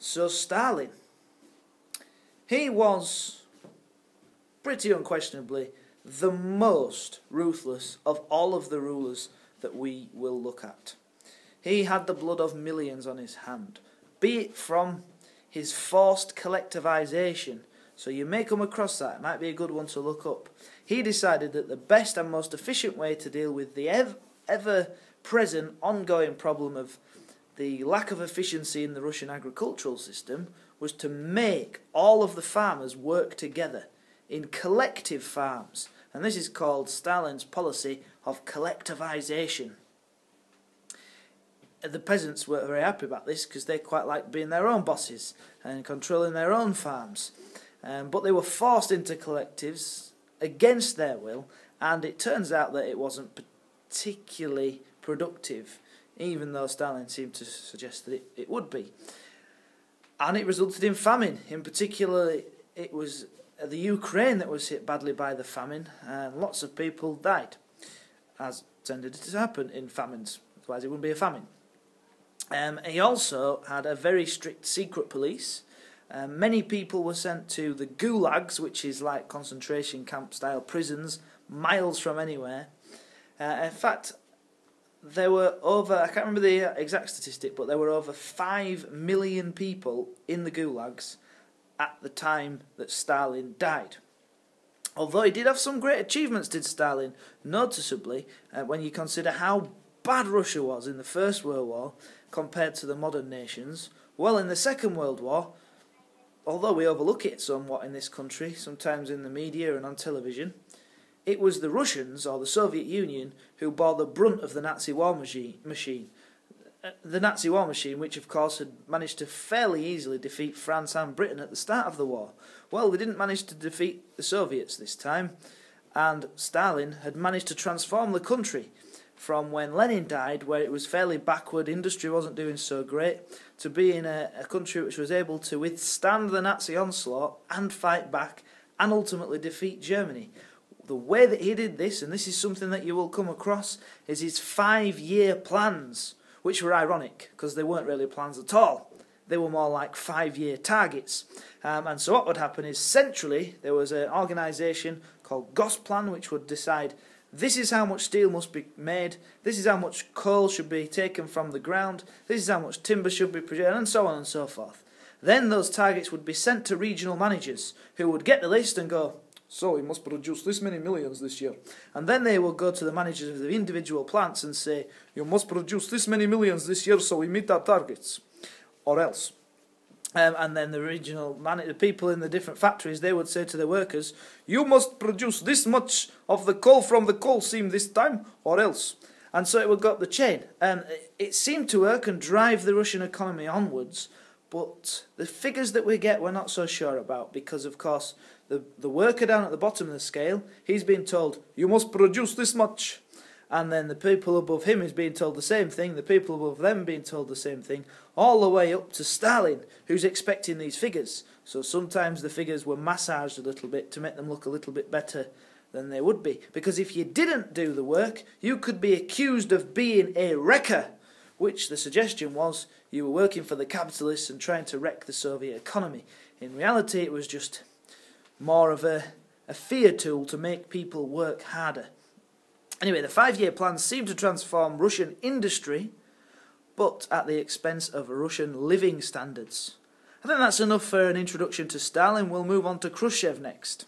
So Stalin, he was pretty unquestionably the most ruthless of all of the rulers that we will look at. He had the blood of millions on his hand, be it from his forced collectivization. So you may come across that, it might be a good one to look up. He decided that the best and most efficient way to deal with the ever-present ongoing problem of the lack of efficiency in the Russian agricultural system was to make all of the farmers work together in collective farms. And this is called Stalin's policy of collectivization. The peasants were very happy about this because they quite liked being their own bosses and controlling their own farms. But they were forced into collectives against their will, and it turns out that it wasn't particularly productive, even though Stalin seemed to suggest that it would be. And it resulted in famine. In particular, it was the Ukraine that was hit badly by the famine, and lots of people died, as tended to happen in famines. Otherwise it wouldn't be a famine. He also had a very strict secret police. Many people were sent to the gulags, which is like concentration camp-style prisons, miles from anywhere. In fact, there were over, I can't remember the exact statistic, but there were over 5 million people in the gulags at the time that Stalin died. Although he did have some great achievements, did Stalin, noticeably, when you consider how bad Russia was in the First World War compared to the modern nations. Well, in the Second World War, although we overlook it somewhat in this country, sometimes in the media and on television, it was the Russians, or the Soviet Union, who bore the brunt of the Nazi war machine. The Nazi war machine, which of course had managed to fairly easily defeat France and Britain at the start of the war. Well, they didn't manage to defeat the Soviets this time, and Stalin had managed to transform the country from when Lenin died, where it was fairly backward, industry wasn't doing so great, to being a country which was able to withstand the Nazi onslaught and fight back and ultimately defeat Germany. The way that he did this, and this is something that you will come across, is his 5-year plans, which were ironic because they weren't really plans at all. They were more like 5-year targets. And so what would happen is centrally there was an organisation called Gosplan which would decide this is how much steel must be made, this is how much coal should be taken from the ground, this is how much timber should be produced, and so on and so forth. Then those targets would be sent to regional managers who would get the list and go, so we must produce this many millions this year. And then they will go to the managers of the individual plants and say, you must produce this many millions this year so we meet our targets, or else. And then the regional the people in the different factories, they would say to the workers, you must produce this much of the coal from the coal seam this time, or else. And so it would go up the chain. And it seemed to work and drive the Russian economy onwards, but the figures that we get we're not so sure about, because of course the worker down at the bottom of the scale, he's being told, you must produce this much. And then the people above him is being told the same thing, the people above them being told the same thing, all the way up to Stalin, who's expecting these figures. So sometimes the figures were massaged a little bit to make them look a little bit better than they would be. Because if you didn't do the work, you could be accused of being a wrecker, which the suggestion was you were working for the capitalists and trying to wreck the Soviet economy. In reality, it was just more of a fear tool to make people work harder. Anyway, the 5-year plan seemed to transform Russian industry, but at the expense of Russian living standards. I think that's enough for an introduction to Stalin. We'll move on to Khrushchev next.